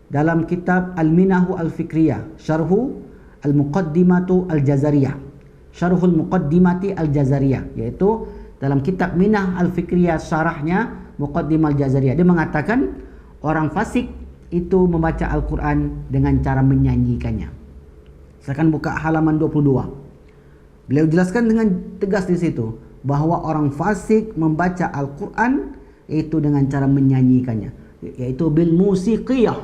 dalam kitab Al-Minahu Al-Fikriyah, Syarhu Al-Muqaddimatu Al-Jazariyah, Syarhul Muqaddimati Al-Jazariyah, yaitu dalam kitab Minah Al-Fikriyah, syarahnya Muqaddimah Al-Jazariyah. Dia mengatakan orang fasik itu membaca Al-Quran dengan cara menyanyikannya. Silakan buka halaman 22. Beliau jelaskan dengan tegas di situ bahwa orang fasik membaca Al-Quran itu dengan cara menyanyikannya, yaitu bil musiqiyah,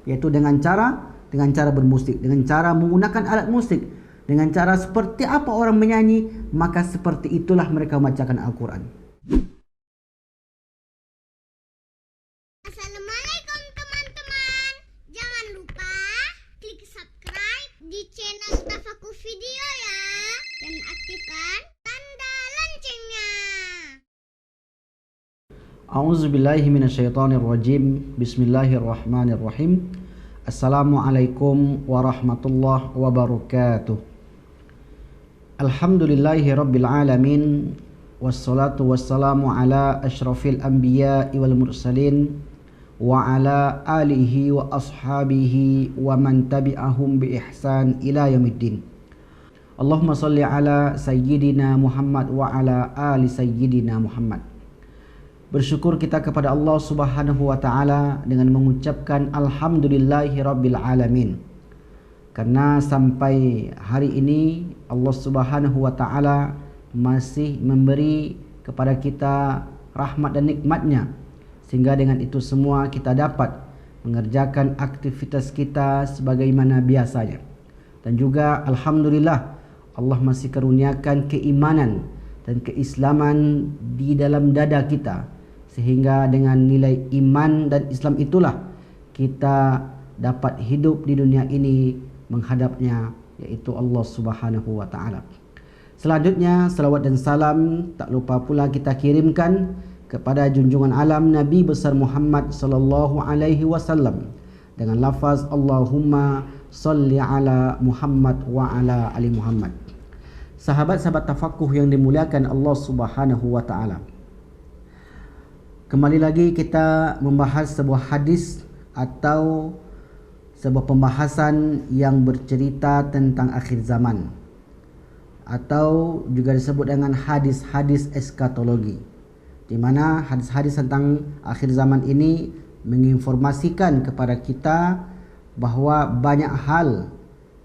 yaitu dengan cara bermusik, dengan cara menggunakan alat musik, dengan cara seperti apa orang menyanyi, maka seperti itulah mereka membacakan Al-Quran. Assalamualaikum teman-teman. Jangan lupa klik subscribe di channel Tafakur Video ya, dan aktifkan tanda loncengnya. A'udzubillahi minasyaitonirrajim. Bismillahirrahmanirrahim. Assalamualaikum warahmatullahi wabarakatuh. Alhamdulillahi rabbil alamin. Wassalatu wassalamu ala asyrafil anbiya'i wal mursalin wa ala alihi wa ashabihi wa man tabi'ahum bi ihsan ila yaumiddin. Allahumma salli ala sayyidina Muhammad wa ala ali sayyidina Muhammad. Bersyukur kita kepada Allah Subhanahu wa taala dengan mengucapkan alhamdulillahi rabbil alamin. Karena sampai hari ini Allah Subhanahu wa taala masih memberi kepada kita rahmat dan nikmatnya, sehingga dengan itu semua kita dapat mengerjakan aktivitas kita sebagaimana biasanya. Dan juga alhamdulillah Allah masih karuniakan keimanan dan keislaman di dalam dada kita, sehingga dengan nilai iman dan Islam itulah kita dapat hidup di dunia ini menghadapnya, yaitu Allah Subhanahu wa taala. Selanjutnya salawat dan salam tak lupa pula kita kirimkan kepada junjungan alam Nabi besar Muhammad sallallahu alaihi wasallam dengan lafaz Allahumma salli ala Muhammad wa ala ali Muhammad. Sahabat-sahabat tafakuh yang dimuliakan Allah Subhanahu wa taala. Kembali lagi kita membahas sebuah hadis atau sebuah pembahasan yang bercerita tentang akhir zaman, atau juga disebut dengan hadis-hadis eskatologi, di mana hadis-hadis tentang akhir zaman ini menginformasikan kepada kita bahwa banyak hal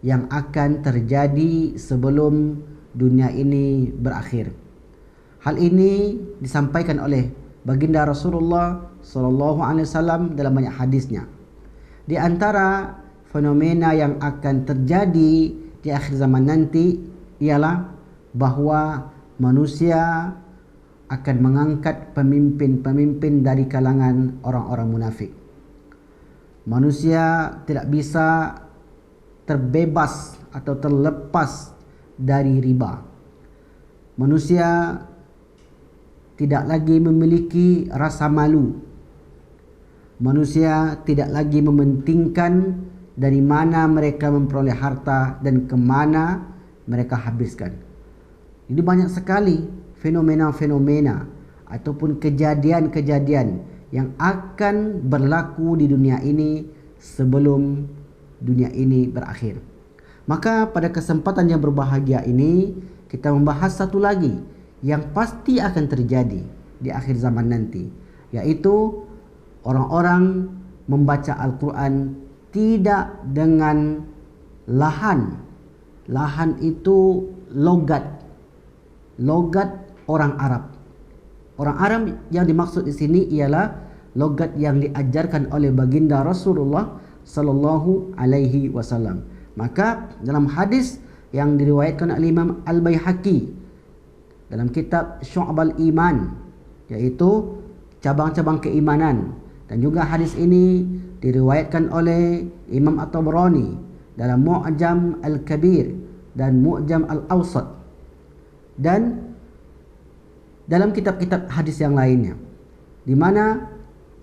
yang akan terjadi sebelum dunia ini berakhir. Hal ini disampaikan oleh baginda Rasulullah SAW dalam banyak hadisnya. Di antara fenomena yang akan terjadi di akhir zaman nanti ialah bahwa manusia akan mengangkat pemimpin-pemimpin dari kalangan orang-orang munafik. Manusia tidak bisa terbebas atau terlepas dari riba. Manusia tidak lagi memiliki rasa malu. Manusia tidak lagi mementingkan dari mana mereka memperoleh harta dan kemana mereka habiskan. Jadi banyak sekali fenomena-fenomena ataupun kejadian-kejadian yang akan berlaku di dunia ini sebelum dunia ini berakhir. Maka pada kesempatan yang berbahagia ini kita membahas satu lagi yang pasti akan terjadi di akhir zaman nanti, yaitu orang-orang membaca Al-Quran tidak dengan lahan. Lahan itu logat orang Arab. Orang Arab yang dimaksud di sini ialah logat yang diajarkan oleh baginda Rasulullah sallallahu alaihi wasallam. Maka dalam hadis yang diriwayatkan oleh Imam Al-Baihaqi dalam kitab Syu'abul Iman, yaitu cabang-cabang keimanan, dan juga hadis ini diriwayatkan oleh Imam At-Tabrani dalam Mu'jam Al-Kabir dan Mu'jam Al-Awsat, dan dalam kitab-kitab hadis yang lainnya, di mana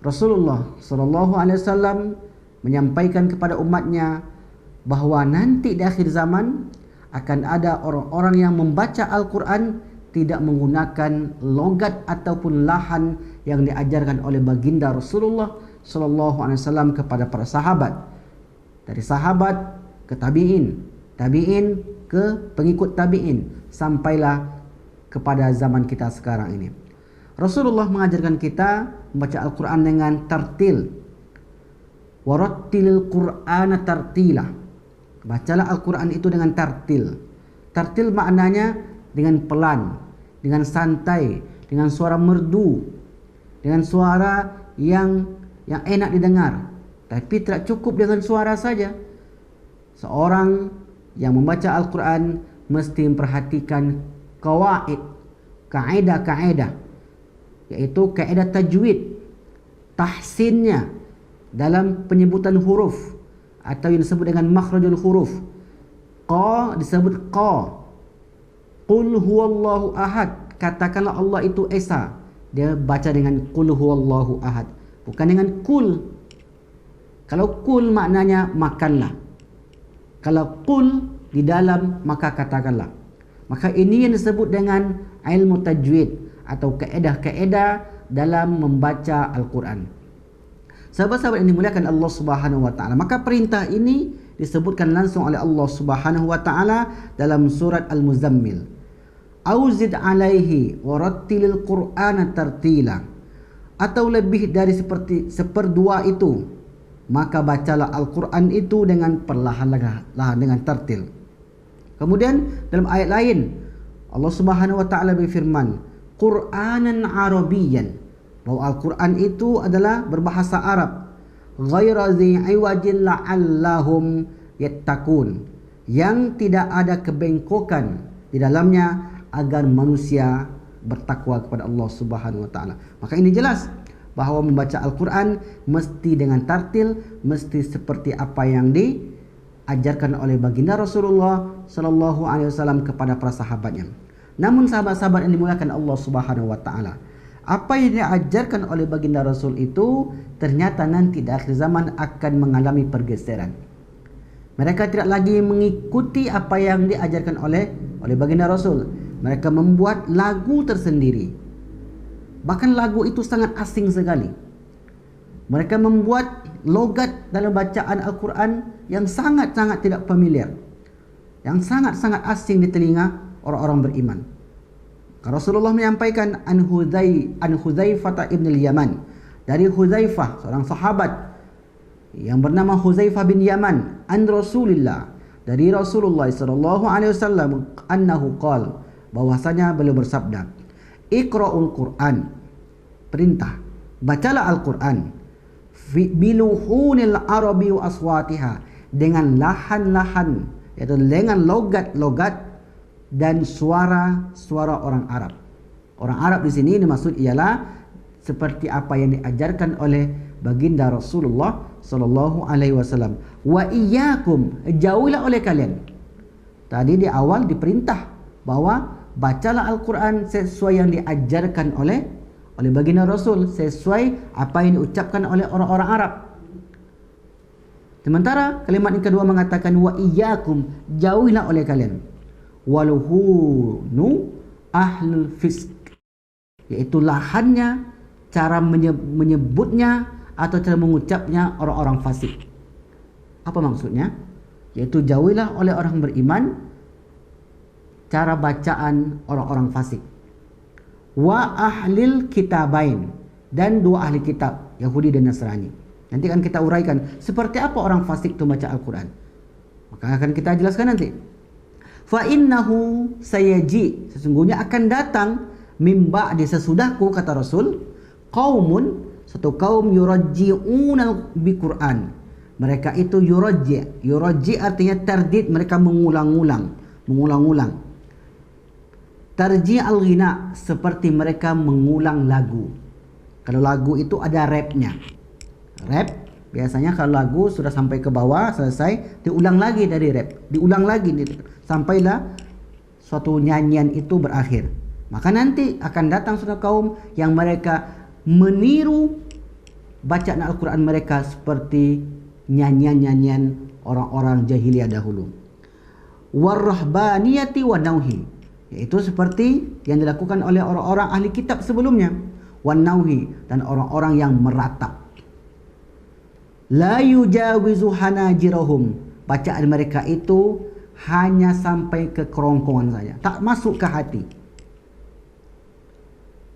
Rasulullah SAW menyampaikan kepada umatnya bahwa nanti di akhir zaman akan ada orang-orang yang membaca Al-Quran tidak menggunakan logat ataupun lahan yang diajarkan oleh baginda Rasulullah sallallahu alaihi wasallam kepada para sahabat, dari sahabat ke tabi'in, tabi'in ke pengikut tabi'in, sampailah kepada zaman kita sekarang ini. Rasulullah mengajarkan kita membaca Al-Quran dengan tartil. Warattilil Qur'ana tartila. Bacalah Al-Quran itu dengan tartil. Tartil maknanya dengan pelan, dengan santai, dengan suara merdu, dengan suara yang enak didengar. Tapi tidak cukup dengan suara saja. Seorang yang membaca Al-Quran mesti memperhatikan qawaid, kaedah-kaedah, yaitu kaedah tajwid, tahsinnya dalam penyebutan huruf atau yang disebut dengan makhrajul huruf. Qa disebut qa. Qul huwallahu ahad, katakanlah Allah itu esa. Dia baca dengan qul huwallahu ahad, bukan dengan kul. Kalau kul maknanya makanlah. Kalau qul di dalam, maka katakanlah. Maka ini yang disebut dengan ilmu tajwid atau kaedah-kaedah dalam membaca Al-Quran. Sahabat-sahabat yang dimuliakan Allah Subhanahu wa taala, maka perintah ini disebutkan langsung oleh Allah Subhanahu wa taala dalam surat Al-Muzammil. Auzid alaihi warattilil Qur'ana tartila. Atau lebih dari seperdua itu, maka bacalah Al-Quran itu dengan perlahan-lahan, dengan tartil. Kemudian dalam ayat lain Allah Subhanahu wa taala berfirman, Qur'anan Arabiyyan, bahwa Al-Quran itu adalah berbahasa Arab. Ghaira zi'iwajin la'allahum yattaqun, yang tidak ada kebengkokan di dalamnya agar manusia bertakwa kepada Allah Subhanahu wa taala. Maka ini jelas bahawa membaca Al-Quran mesti dengan tartil, mesti seperti apa yang diajarkan oleh baginda Rasulullah sallallahu alaihi wasallam kepada para sahabatnya. Namun sahabat-sahabat yang dimuliakan Allah Subhanahu wa taala, apa yang diajarkan oleh baginda Rasul itu ternyata nanti di akhir zaman akan mengalami pergeseran. Mereka tidak lagi mengikuti apa yang diajarkan oleh baginda Rasul. Mereka membuat lagu tersendiri. Bahkan lagu itu sangat asing sekali. Mereka membuat logat dalam bacaan Al-Quran yang sangat-sangat tidak familiar, yang sangat-sangat asing di telinga orang-orang beriman. Rasulullah menyampaikan an Hudzaifah ibn al-Yaman, dari Hudzaifah, seorang sahabat yang bernama Hudzaifah bin Yaman, an Rasulillah, dari Rasulullah sallallahu alaihi wasallam, annahu qala, bahwasanya beliau bersabda, Iqra'ul Qur'an, perintah, bacalah Al-Quran, biluhunil arabi wa aswatiha, dengan lahan-lahan, yaitu dengan logat-logat dan suara-suara orang Arab. Orang Arab di sini dimaksud ialah seperti apa yang diajarkan oleh baginda Rasulullah sallallahu alaihi wasallam. Wa iyyakum, jauhilah oleh kalian. Tadi di awal diperintah bahwa bacalah Al-Quran sesuai yang diajarkan oleh baginda Rasul, sesuai apa yang diucapkan oleh orang-orang Arab. Sementara kalimat yang kedua mengatakan wa iyyakum, jauhilah oleh kalian, waluhunu ahlul fisk, yaitu lahannya, cara menyebutnya atau cara mengucapnya orang-orang fasik. Apa maksudnya? Yaitu jauhilah oleh orang beriman cara bacaan orang-orang fasik. Wa ahlil kitabain, dan dua ahli kitab, Yahudi dan Nasrani. Nanti akan kita uraikan seperti apa orang fasik itu baca Al-Quran. Maka akan kita jelaskan nanti. Fa innahu sayaji, sesungguhnya akan datang mim ba'di, sesudahku, kata Rasul, qaumun, satu kaum yurajji'una bi Qur'an. Mereka itu yurajji artinya tardid, mereka mengulang-ulang. Tarji al-ghina, seperti mereka mengulang lagu. Kalau lagu itu ada rapnya. Rap, biasanya kalau lagu sudah sampai ke bawah, selesai, diulang lagi dari rap. Diulang lagi, sampailah suatu nyanyian itu berakhir. Maka nanti akan datang suatu kaum yang mereka meniru bacaan Al-Quran mereka seperti nyanyian-nyanyian orang-orang jahiliyah dahulu. Warrahbaniyati wa nauhi, yaitu seperti yang dilakukan oleh orang-orang ahli kitab sebelumnya. Wan nauhi, dan orang-orang yang meratap. La yujawizu hanajirahum. Bacaan mereka itu hanya sampai ke kerongkongan saja, tak masuk ke hati.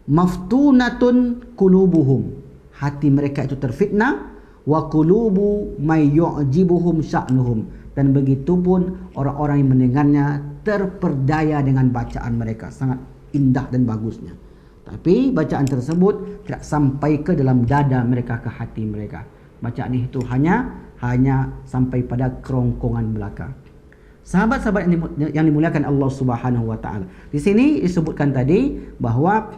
Maftunatun qulubuhum. Hati mereka itu terfitnah. Wa qulubu may yu'jibuhum sya'nuhum. Dan begitu pun orang-orang yang mendengarnya terperdaya dengan bacaan mereka, sangat indah dan bagusnya. Tapi bacaan tersebut tidak sampai ke dalam dada mereka, ke hati mereka. Bacaan itu hanya sampai pada kerongkongan belaka. Sahabat-sahabat yang dimuliakan Allah Subhanahu wa taala. Di sini disebutkan tadi bahawa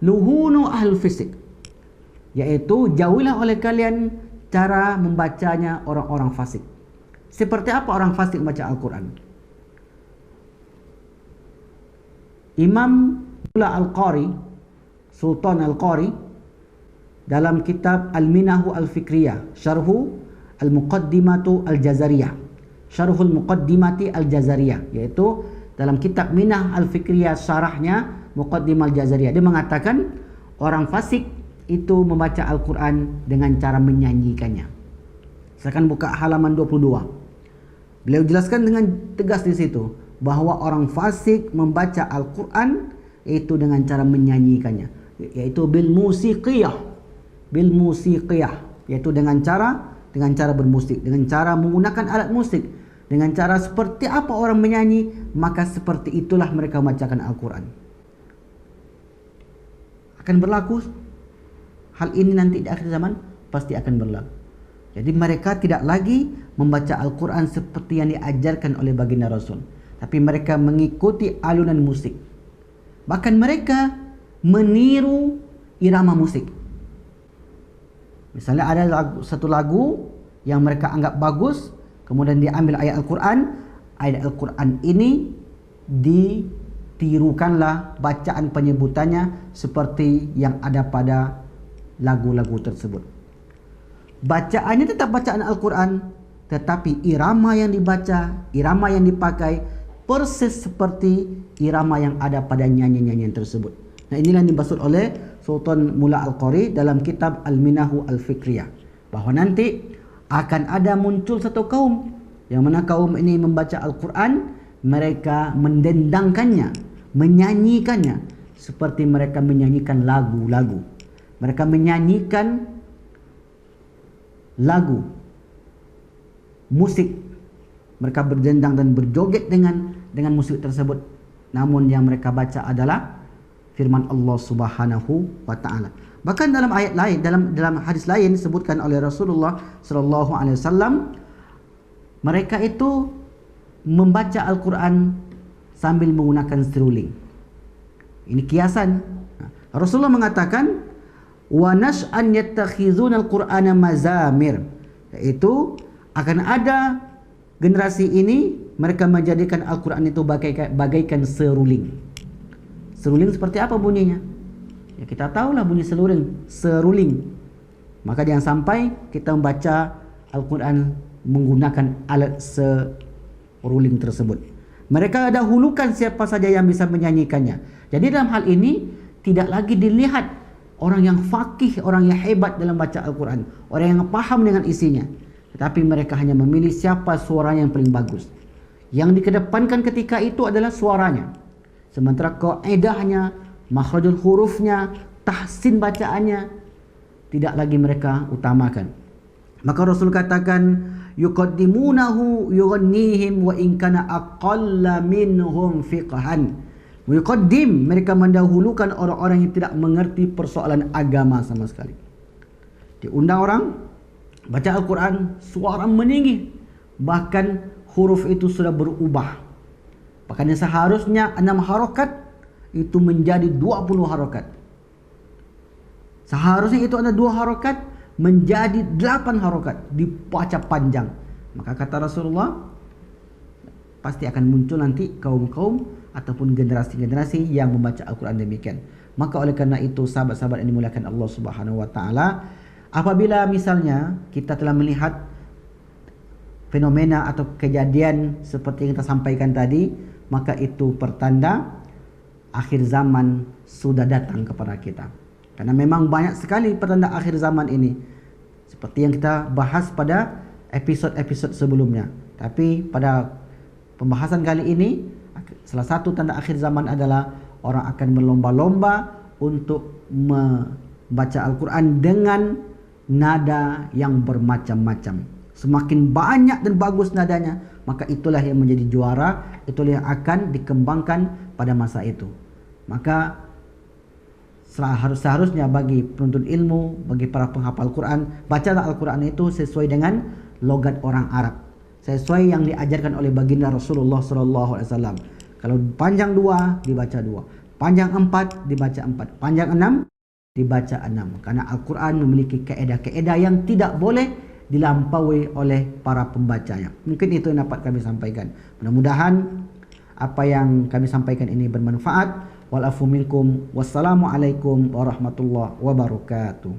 luhunu ahlul fisik, yaitu jauhilah oleh kalian cara membacanya orang-orang fasik. Seperti apa orang fasik membaca Al-Quran? Imam Al-Qari, Sultan Al-Qari, dalam kitab Al-Minahu Al-Fikriyah, Syarhu Al-Muqaddimatu Al-Jazariyah, Syarhul Muqaddimati Al-Jazariyah, yaitu dalam kitab Minah Al-Fikriyah, syarahnya Muqaddimah Al-Jazariyah, dia mengatakan orang fasik itu membaca Al-Quran dengan cara menyanyikannya. Silakan buka halaman 22. Beliau jelaskan dengan tegas di situ bahawa orang fasik membaca Al-Quran itu dengan cara menyanyikannya, yaitu bil musiqiyah, yaitu dengan cara bermusik, dengan cara menggunakan alat musik, dengan cara seperti apa orang menyanyi, maka seperti itulah mereka membacakan Al-Quran. Akan berlaku hal ini nanti di akhir zaman, pasti akan berlaku. Jadi mereka tidak lagi membaca Al-Quran seperti yang diajarkan oleh baginda Rasul, tapi mereka mengikuti alunan musik. Bahkan mereka meniru irama musik. Misalnya ada satu lagu yang mereka anggap bagus, kemudian diambil ayat Al-Quran. Ayat Al-Quran ini ditirukanlah bacaan penyebutannya seperti yang ada pada lagu-lagu tersebut. Bacaannya tetap bacaan Al-Quran, tetapi irama yang dibaca, irama yang dipakai persis seperti irama yang ada pada nyanyian-nyanyian tersebut. Nah, inilah yang dimaksud oleh Sultan Mula Al-Qari dalam kitab Al-Minahu Al-Fikriyah, bahawa nanti akan ada muncul satu kaum yang mana kaum ini membaca Al-Quran, mereka mendendangkannya, menyanyikannya seperti mereka menyanyikan lagu-lagu. Mereka menyanyikan lagu, musik. Mereka berdendang dan berjoget dengan musik tersebut. Namun yang mereka baca adalah firman Allah Subhanahu wa taala. Bahkan dalam ayat lain, dalam hadis lain disebutkan oleh Rasulullah sallallahu alaihi wasallam, mereka itu membaca Al-Quran sambil menggunakan seruling. Ini kiasan. Rasulullah mengatakan wa nas'an yattakhizuna al-Qur'ana mazamir, yaitu akan ada generasi ini mereka menjadikan Al-Quran itu bagaikan seruling. Seruling seperti apa bunyinya? Ya, kita tahulah bunyi seruling. Maka jangan sampai kita membaca Al-Quran menggunakan alat seruling tersebut. Mereka dahulukan siapa saja yang bisa menyanyikannya. Jadi dalam hal ini tidak lagi dilihat orang yang faqih, orang yang hebat dalam baca Al-Quran, orang yang paham dengan isinya, tetapi mereka hanya memilih siapa suaranya yang paling bagus. Yang dikedepankan ketika itu adalah suaranya, sementara kaidahnya, makhrajul hurufnya, tahsin bacaannya tidak lagi mereka utamakan. Maka Rasul katakan yuqaddimunahu yughannihim wa in kana aqalla minhum fiqhan. Yuqaddim, mereka mendahulukan orang-orang yang tidak mengerti persoalan agama sama sekali. Diundang orang baca Al-Quran, suara meninggi, bahkan huruf itu sudah berubah. Bahkan yang seharusnya 6 harakat itu menjadi 20 harakat. Seharusnya itu ada 2 harakat menjadi 8 harakat, dibaca panjang. Maka kata Rasulullah, pasti akan muncul nanti kaum-kaum ataupun generasi-generasi yang membaca Al-Quran demikian. Maka oleh karena itu sahabat-sahabat yang dimuliakan Allah Subhanahu wa taala, apabila misalnya kita telah melihat fenomena atau kejadian seperti yang kita sampaikan tadi, maka itu pertanda akhir zaman sudah datang kepada kita. Karena memang banyak sekali pertanda akhir zaman ini. seperti yang kita bahas pada episod-episod sebelumnya. Tapi pada pembahasan kali ini, salah satu tanda akhir zaman adalah orang akan berlomba-lomba untuk membaca Al-Quran dengan nada yang bermacam-macam. Semakin banyak dan bagus nadanya, maka itulah yang menjadi juara, itulah yang akan dikembangkan pada masa itu. Maka seharusnya bagi penuntut ilmu, bagi para penghafal Quran, bacalah Al-Quran itu sesuai dengan logat orang Arab, sesuai yang diajarkan oleh baginda Rasulullah SAW. Kalau panjang 2 dibaca 2, panjang 4 dibaca 4, panjang 6 dibaca 6. Karena Al-Quran memiliki kaedah-kaedah yang tidak boleh dilampaui oleh para pembacanya. Mungkin itu yang dapat kami sampaikan. Mudah-mudahan apa yang kami sampaikan ini bermanfaat. Walafu minkum. Wassalamualaikum warahmatullahi wabarakatuh.